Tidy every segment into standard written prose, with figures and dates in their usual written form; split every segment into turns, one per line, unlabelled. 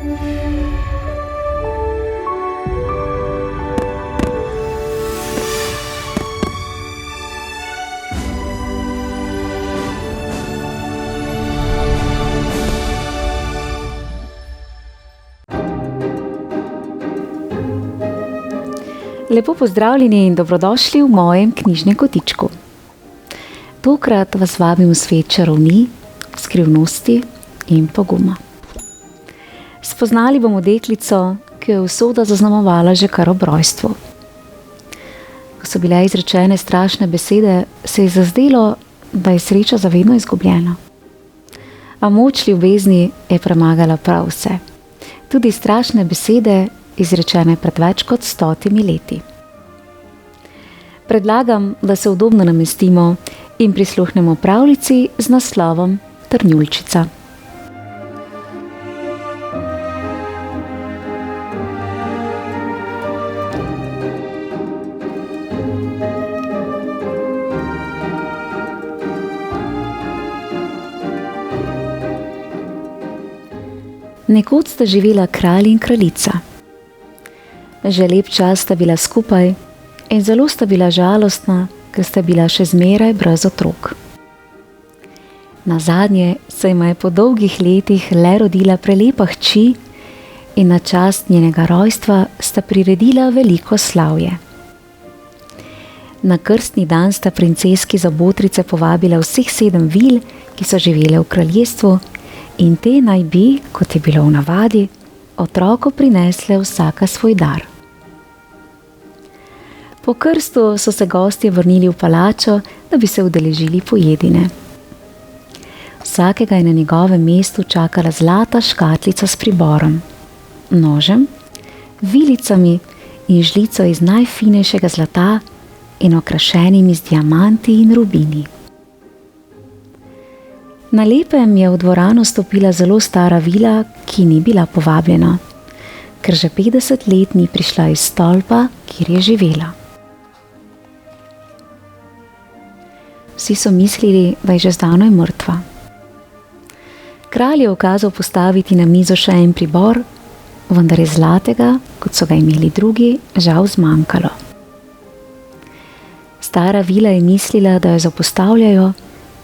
Lepo pozdravljeni in dobrodošli v mojem knjižnem kotičku. Tokrat vas vabim v svet čarovnij, skrivnosti in poguma. Spoznali bomo deklico, ki jo je usoda zaznamovala že kar ob rojstvu. Ko so bile izrečene strašne besede, se je zazdelo, da je sreča za vedno izgubljena. A moč ljubezni je premagala prav vse. Tudi strašne besede, izrečene pred več kot 100 leti. Predlagam, da se udobno namestimo in prisluhnemo pravljici z naslovom Trnjulčica. Nekoč sta živela kralj in kraljica. Že lep čas sta bila skupaj in zelo sta bila žalostna, ker sta bila še zmeraj brez otrok. Nazadnje se jima je po dolgih letih le rodila prelepa hči in na čast njenega rojstva sta priredila veliko slavje. Na krstni dan sta princeski za botrice povabila vseh 7 vil, ki so živele v kraljestvu, in te naj bi, kot je bilo v navadi, otroku prinesle vsaka svoj dar. Po krstu so se gostje vrnili v palačo, da bi se udeležili pojedine. Vsakega je na njegovem mestu čakala zlata škatlica s priborom, nožem, vilicami in žlico iz najfinejšega zlata in okrašenimi z diamanti in rubini. Na lepem je v dvorano stopila zelo stara vila, ki ni bila povabljena, ker že 50 let ni prišla iz stolpa, kjer je živela. Vsi so mislili, da je že zdavnaj mrtva. Kralj je ukazal postaviti na mizo še en pribor, vendar je zlatega, kot so ga imeli drugi, žal zmanjkalo. Stara vila je mislila, da jo zapostavljajo,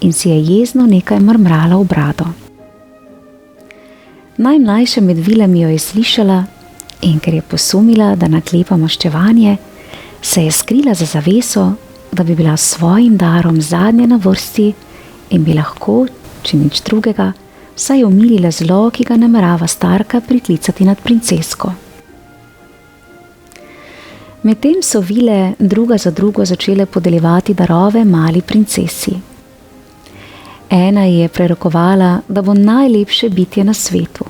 in si je jezno nekaj mrmrala v brado. Najmlajša med vilami jo je slišala in ker je posumila, da naklepa maščevanje, se je skrila za zaveso, da bi bila s svojim darom zadnja na vrsti in bi lahko, če nič drugega, vsaj omilila zlo, ki ga namerava starka priklicati nad princesko. Medtem so vile druga za drugo začele podeljevati darove mali princesi. Ena ji je prerokovala, da bo najlepše bitje na svetu.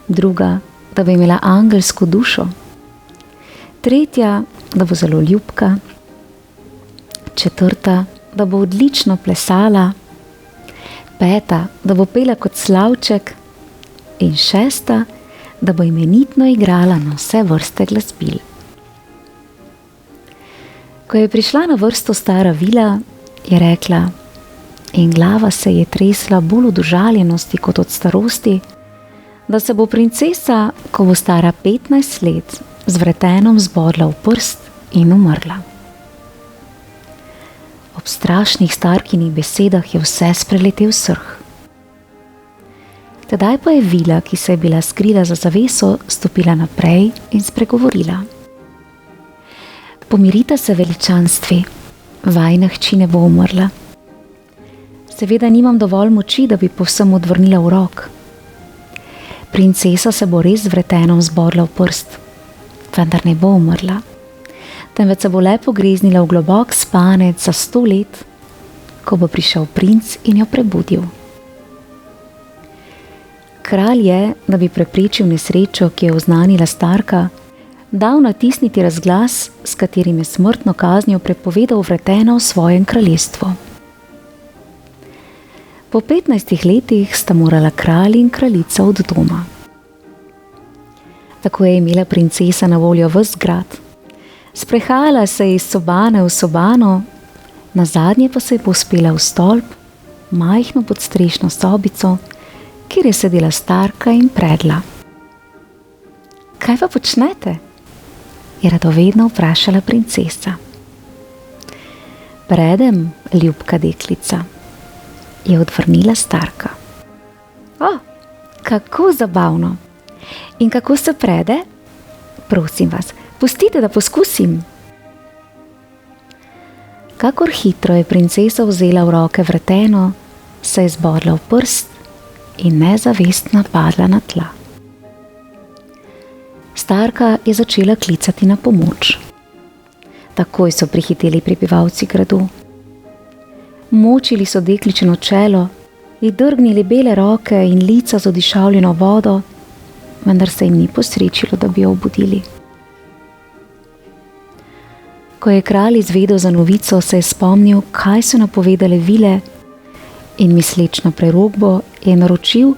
Druga, da bo imela angelsko dušo. Tretja, da bo zelo ljubka. Četrta, da bo odlično plesala. Peta, da bo pela kot slavček. In šesta, da bo imenitno igrala na vse vrste glasbil. Ko je prišla na vrsto stara vila, je rekla, in glava se je tresla bolj od užaljenosti kot od starosti, da se bo princesa, ko bo stara 15 let, z vretenom zbodla v prst in umrla. Ob strašnih starkinih besedah je vse spreletel srh. Tedaj pa je vila, ki se je bila skrila za zaveso, stopila naprej in spregovorila. Pomirita se, veličanstvi, vajina hči ne bo umrla. Seveda nimam dovolj moči, da bi povsem odvrnila urok. Princesa se bo res z vretenom zbodla v prst, vendar ne bo umrla, temveč se bo le pogreznila v globok spanec za 100 let, ko bo prišel princ in jo prebudil. Kralj je, da bi preprečil nesrečo, ki je oznanila starka, dal natisniti razglas, s katerim je smrtno kaznjo prepovedal vretena v svojem kraljestvu. Po 15 letih sta morala kralj in kraljica od doma. Tako je imela princesa na voljo ves grad. Sprehajala se je iz sobane v sobano, nazadnje pa se je povzpela v stolp, majhno podstrešno sobico, kjer je sedela starka in predla. kaj pa počnete? Je radovedno vprašala princesa. Predem, ljubka deklica, je odvrnila starka. O, kako zabavno! In kako se prede? Prosim vas, pustite, da poskusim. Kakor hitro je princesa vzela v roke vreteno, se je zbodla v prst in nezavestno padla na tla. Starka je začela klicati na pomoč. Takoj so prihiteli prebivalci gradu. Močili so dekličino čelo, ji drgnili bele roke in lica z odišavljeno vodo, vendar se jim ni posrečilo, da bi jo obudili. Ko je kralj izvedel za novico, se je spomnil, kaj so napovedale vile, in misleč na prerokbo je naročil,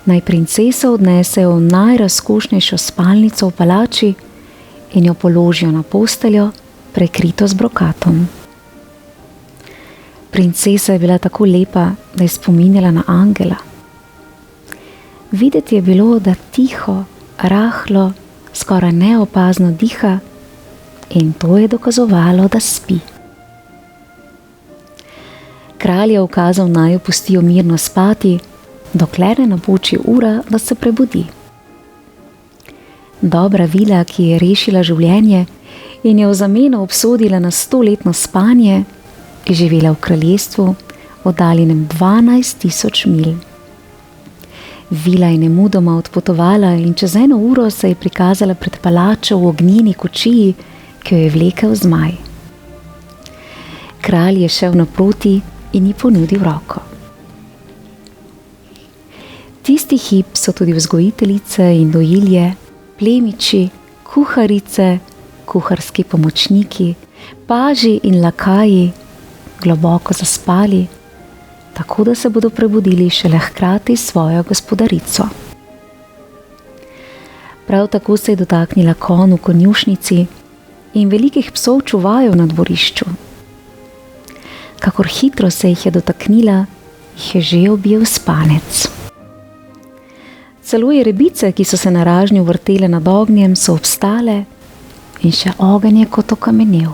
naj princeso odnesejo v najrazkošnejšo spalnico v palači in jo položijo na posteljo, prekrito z brokatom. Princesa je bila tako lepa, da je spominjala na angela. Videti je bilo, da tiho, rahlo, skoraj neopazno diha, in to je dokazovalo, da spi. Kralj je ukazal, naj jo pustijo mirno spati, dokler ne napoči ura, da se prebudi. Dobra vila, ki je rešila življenje in je v zameno obsodila na 100-letno spanje, je živela v kraljestvu, oddaljenem 12.000 milj. Vila je nemudoma odpotovala in čez 1 uro se je prikazala pred palačo v ognjeni kočiji, ki jo je vlekel zmaj. Kralj je šel naproti in ji ponudil roko. Tisti hip so tudi vzgojiteljice in dojilje, plemiči, kuharice, kuharski pomočniki, paži in lakaji globoko zaspali, tako da se bodo prebudili šele hkrati s svojo gospodarico. Prav tako se je dotaknila konj v konjušnici in velikih psov čuvajev na dvorišču. Kakor hitro se jih je dotaknila, jih je že objel spanec. Celo jerebice, ki so se na ražnju vrtele nad ognjem, so obstale in še ogenj je kot okamenel.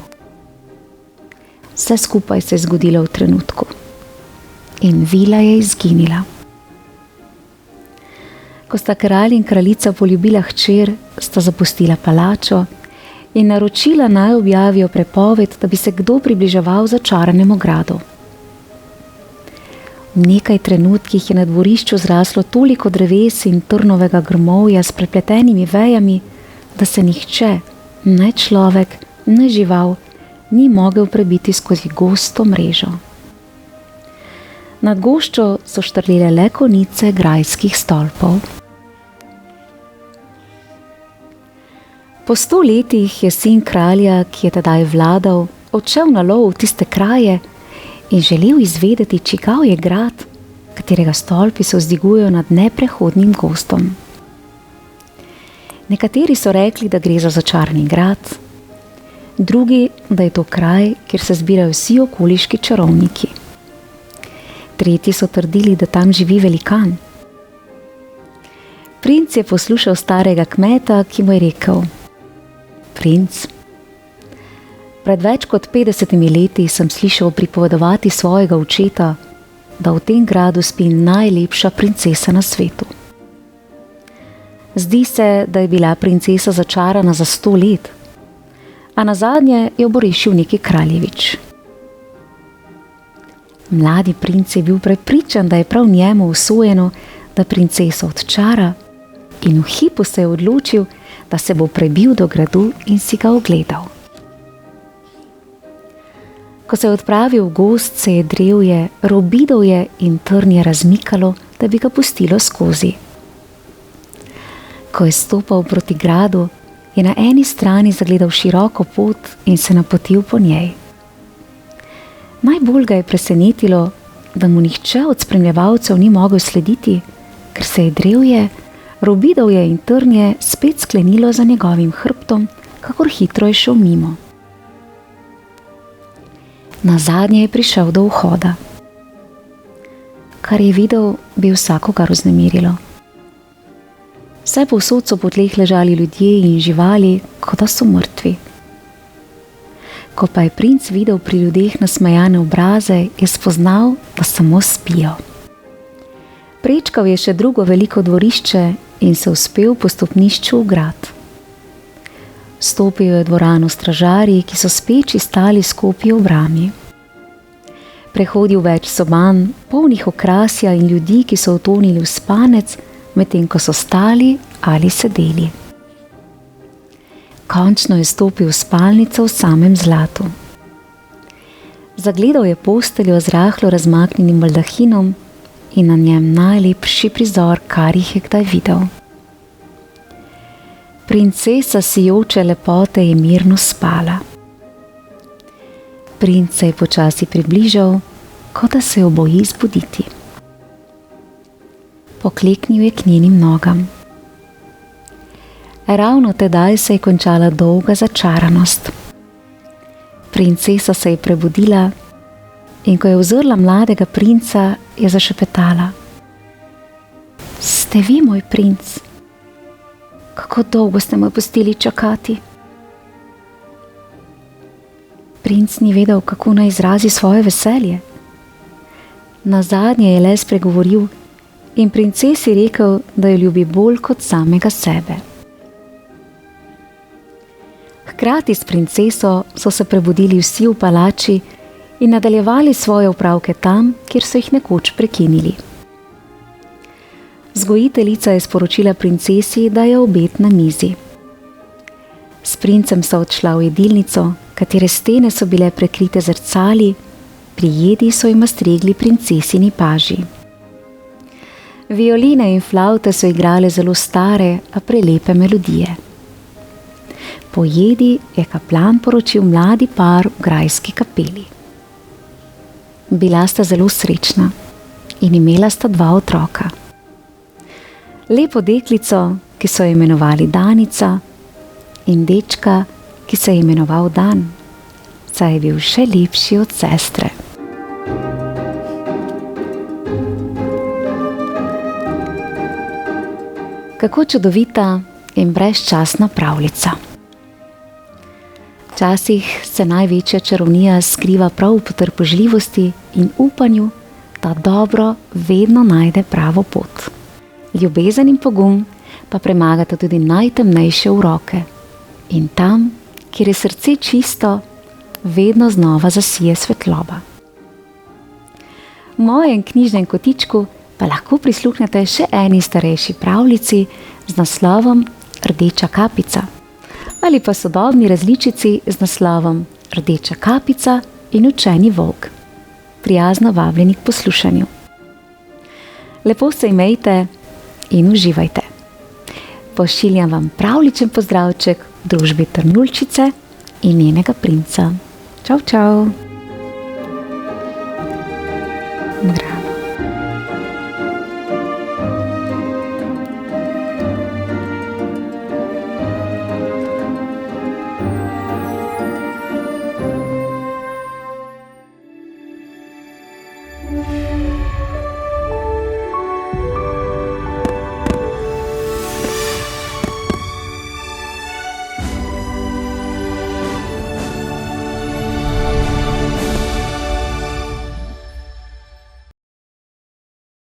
Vse skupaj se je zgodilo v trenutku in vila je izginila. Ko sta kralj in kraljica poljubila hčer, sta zapustila palačo in naročila, naj objavijo prepoved, da bi se kdo približeval začaranemu gradu. V nekaj trenutkih je na dvorišču zraslo toliko dreves in trnovega grmovja s prepletenimi vejami, da se nihče, ne človek, ne žival, ni mogel prebiti skozi gosto mrežo. Nad goščo so štrlele le konice grajskih stolpov. Po 100 letih je sin kralja, ki je tedaj vladal, odšel na lov v tiste kraje in želel izvedeti, čigav je grad, katerega stolpi se vzdigujejo nad neprehodnim gostom. Nekateri so rekli, da gre za začarani grad, drugi, da je to kraj, kjer se zbirajo vsi okoliški čarovniki. Tretji so trdili, da tam živi velikan. Princ je poslušal starega kmeta, ki mu je rekel: Princ, pred več kot 50 leti sem slišal pripovedovati svojega očeta, da v tem gradu spi najlepša princesa na svetu. Zdi se, da je bila princesa začarana za 100 let, a nazadnje jo bo rešil neki kraljevič. Mladi princ je bil prepričan, da je prav njemu usojeno, da princeso odčara, in v hipu se je odločil, da se bo prebil do gradu in si ga ogledal. Ko se je odpravil v gozd, se je drevje, robidovje in trnje razmikalo, da bi ga pustilo skozi. Ko je stopal proti gradu, je na eni strani zagledal široko pot in se napotil po njej. Najbolj ga je presenetilo, da mu nihče od spremljevalcev ni mogel slediti, ker se je drevje, robidovje in trnje spet sklenilo za njegovim hrbtom, kakor hitro je šel mimo. Nazadnje je prišel do vhoda. Kar je videl, bi vsakogar vznemirilo. Vse povsod so po tleh ležali ljudje in živali, kot da so mrtvi. Ko pa je princ videl pri ljudeh nasmejane obraze, je spoznal, da samo spijo. Prečkal je še drugo veliko dvorišče in se uspel po stopnišču v grad. Stopil je v dvorano stražarji, ki so speči stali s kopji v brami. Prehodil več soban, polnih okrasja in ljudi, ki so utonili v spanec, medtem ko so stali ali sedeli. Končno je stopil v spalnico v samem zlatu. Zagledal je posteljo z rahlo razmaknjenim baldahinom in na njem najlepši prizor, kar jih je kdaj videl. Princesa sijoče lepote je mirno spala. Princ se je počasi približal, kot da se jo boji zbuditi. Pokleknil je k njenim nogam. Ravno tedaj se je končala dolga začaranost. Princesa se je prebudila in ko je uzrla mladega princa, je zašepetala: Ste vi moj princ? Kako dolgo ste me pustili čakati? Princ ni vedel, kako naj izrazi svoje veselje. Nazadnje je le spregovoril in princesi rekel, da jo ljubi bolj kot samega sebe. Hkrati s princeso so se prebudili vsi v palači in nadaljevali svoje opravke tam, kjer so jih nekoč prekinili. Vzgojiteljica je sporočila princesi, da je obed na mizi. S princem so odšla v jedilnico, katere stene so bile prekrite zrcali, pri jedi so jima stregli princesini paži. Violine in flavte so igrale zelo stare, a prelepe melodije. Po jedi je kaplan poročil mladi par v grajski kapeli. Bila sta zelo srečna in imela sta 2 otroka. Lepo deklico, ki so jo imenovali Danica, in dečka, ki se je imenoval Dan, saj je bil še lepši od sestre. Kako čudovita in brezčasna pravljica. Včasih se največja čarovnija skriva prav v potrpežljivosti in upanju, da dobro vedno najde pravo pot. Ljubezen in pogum pa premagata tudi najtemnejše uroke. In tam, kjer je srce čisto, vedno znova zasije svetloba. V mojem knjižnem kotičku pa lahko prisluhnete še eni starejši pravljici z naslovom Rdeča kapica ali pa sodobni različici z naslovom Rdeča kapica in učeni volk. Prijazno vabljeni k poslušanju. Lepo se imejte in uživajte. Pošiljam vam pravličen pozdravček v družbi Trnulčice in njenega princa. Čau, čau!